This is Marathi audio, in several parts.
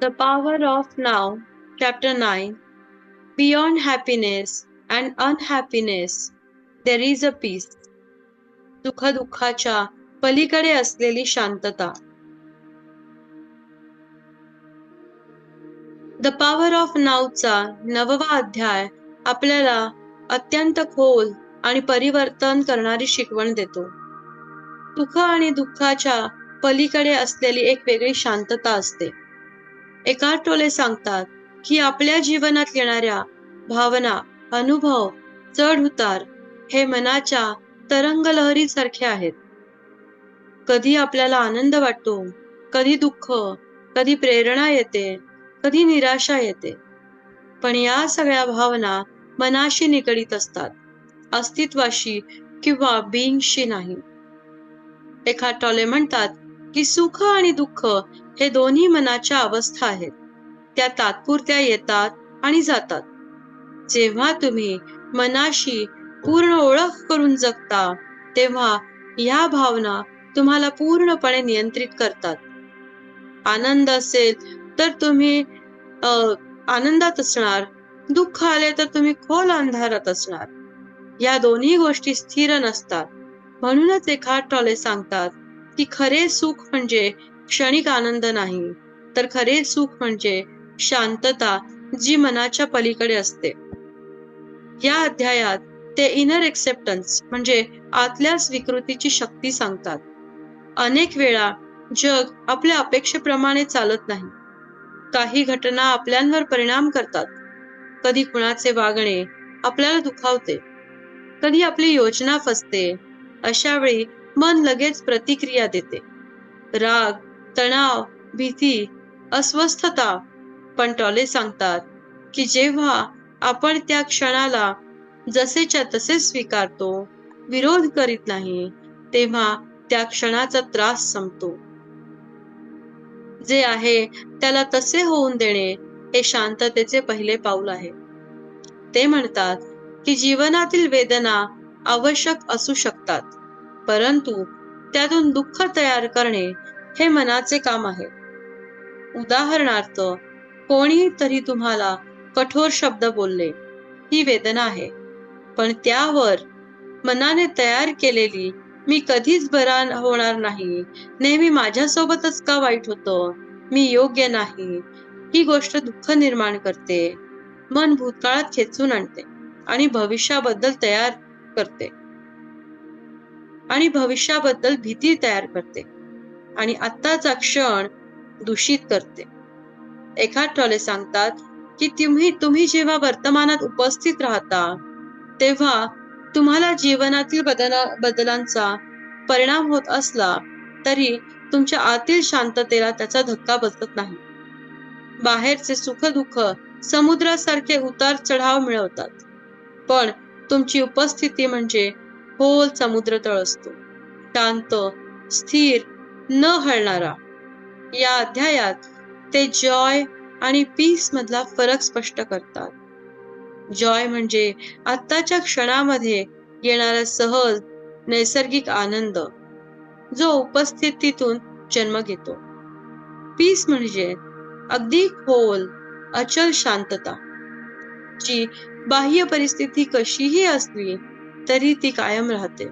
The Power of Now, Chapter 9. Beyond happiness and unhappiness, there is a peace. सुखदुःखाच्या पलीकडे असलेली शांतता. द पॉवर ऑफ नाऊचा 9वा अध्याय आपल्याला अत्यंत खोल आणि परिवर्तन करणारी शिकवण देतो. सुख आणि दुःखाच्या पलीकडे असलेली एक वेगळी शांतता असते. एकार्ट टोले सांगतात की आपल्या जीवनात येणाऱ्या भावना, अनुभव, चढ उतार हे मनाच्या तरंगलहरीसारखे आहेत. कधी आपल्याला आनंद वाटतो, कधी दुःख, कधी प्रेरणा येते, कधी निराशा येते. पण या सगळ्या भावना मनाशी निगडीत असतात, अस्तित्वाशी किंवा बीइंगशी नाही. एकार्ट टोले म्हणतात की सुख आणि दुःख हे दोन्ही मनाच्या अवस्था आहेत. त्या तात्पुरत्या येतात आणि जातात. जेव्हा तुम्ही मनाशी पूर्ण ओळख करून जगता, तेव्हा या भावना तुम्हाला पूर्णपणे नियंत्रित करतात. आनंद असेल तर तुम्ही आनंदात असणार, दुःख आले तर तुम्ही खोल अंधारात असणार. या दोन्ही गोष्टी स्थिर नसतात. म्हणूनच एकार्ट टोले सांगतात की खरे सुख म्हणजे क्षणिक आनंद नाही, तर खरे सुख म्हणजे शांतता जी मनाच्या पलीकडे असते. या अध्यायात ते इनर एक्सेप्टन्स म्हणजे आतल्या स्वीकृतीची शक्ती सांगतात. अनेक वेळा जग आपल्या अपेक्षेप्रमाणे चालत नाही. काही घटना आपल्यांवर परिणाम करतात. कधी कुणाचे वागणे आपल्याला दुखावते, कधी आपली योजना फसते. अशा वेळी मन लगेच प्रतिक्रिया देते. राग, तणाव, भीती, अस्वस्थता. पण टोले सांगतात की जेव्हा आपण त्या क्षणाला जसेच्या तसे स्वीकारतो, विरोध करीत नाही, तेव्हा त्या क्षणाचा त्रास संपतो. जे आहे त्याला तसे होऊन देणे हे शांततेचे पहिले पाऊल आहे. ते म्हणतात की जीवनातील वेदना आवश्यक असू शकतात, परंतु त्यातून दुःख तयार करणे हे मनाचे काम आहे. उदाहरणार्थ, कोणीतरी तुम्हाला कठोर शब्द बोलले, ही वेदना आहे. पण त्यावर मनाने तयार केलेली मी कधीच बरा होणार नाही, नेहमी माझ्यासोबतच का वाईट होतं, मी योग्य नाही, ही गोष्ट दुःख निर्माण करते. मन भूतकाळात खेचून आणते आणि भविष्याबद्दल भीती तयार करते आणि आत्ताचा क्षण दूषित करते. एकार्ट टोले सांगतात की तुम्ही जेव्हा वर्तमानात उपस्थित राहता, तेव्हा तुम्हाला जीवनातील बदलांचा परिणाम होत असला तरी तुमच्या आतील शांततेला त्याचा धक्का बसत नाही. बाहेरचे सुख दुःख समुद्रासारखे उतार चढाव मिळवतात, पण तुमची उपस्थिती म्हणजे खोल समुद्रतळ असतो, शांत, स्थिर, न हलणारा. या अध्यायात ते जॉय आणि पीस मधला फरक स्पष्ट करतात. जॉय म्हणजे आत्ताच्या क्षणामध्ये येणारा सहज नैसर्गिक आनंद, जो उपस्थितीतून जन्म घेतो. पीस म्हणजे अगदी खोल, अचल शांतता, जी बाह्य परिस्थिती कशीही असली तरी ती कायम राहते.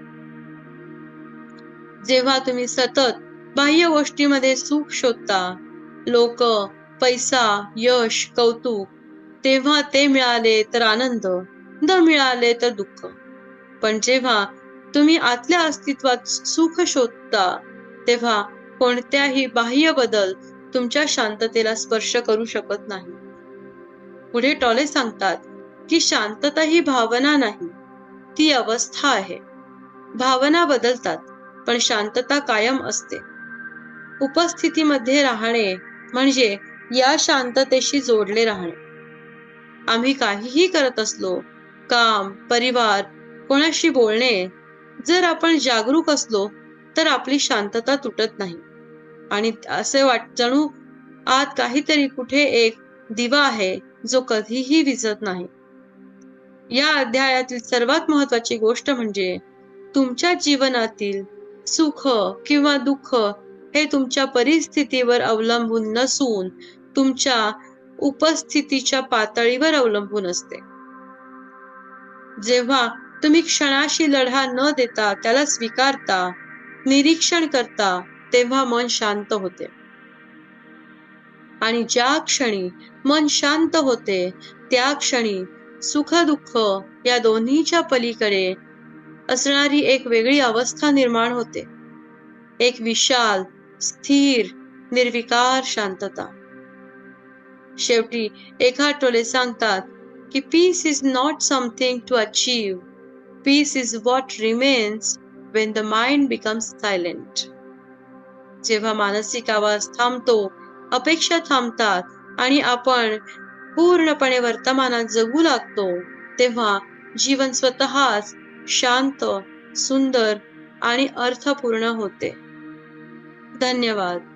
जेव्हा तुम्ही सतत बाह्य गोष्टीमध्ये सुख शोधता, लोक, पैसा, यश, कौतुक, तेव्हा ते मिळाले तर आनंद, न मिळाले तर दुःख. पण जेव्हा तुम्ही आतल्या अस्तित्वात सुख शोधता, तेव्हा कोणत्याही बाह्य बदल तुमच्या शांततेला स्पर्श करू शकत नाही. पुढे टोले सांगतात की शांतता ही भावना नाही, ती अवस्था आहे. भावना बदलतात, पण शांतता कायम असते. उपस्थितीमध्ये राहणे म्हणजे या शांततेशी जोडले राहणे. आम्ही काहीही करत असलो, काम, परिवार, कोणाशी बोलणे, जर आपण जागरूक असलो तर आपली शांतता तुटत नाही आणि असे जणू आत काहीतरी कुठे एक दिवा आहे जो कधीही विझत नाही. या अध्यायातील सर्वात महत्वाची गोष्ट म्हणजे तुमच्या जीवनातील सुख किंवा दुःख हे तुमच्या परिस्थितीवर अवलंबून नसून तुमच्या उपस्थितीच्या पातळीवर अवलंबून असते. जेव्हा तुम्ही क्षणाशी लढा न देता त्याला स्वीकारता, निरीक्षण करता, तेव्हा मन शांत होते. आणि ज्या क्षणी मन शांत होते, त्या क्षणी सुख दुःख या दोन्हीच्या पलीकडे असणारी एक वेगळी अवस्था निर्माण होते. एक विशाल, स्थिर, निर्विकार शांतता. शेवटी एखार्ट टोले सांगतात की peace is not something to achieve, peace is what remains when the mind becomes silent. जेव्हा मानसिक आवाज थांबतो, अपेक्षा थांबतात आणि आपण पूर्णपणे वर्तमानात जगू लागतो, तेव्हा जीवन स्वतःच शांत, सुंदर आणि अर्थपूर्ण होते. धन्यवाद.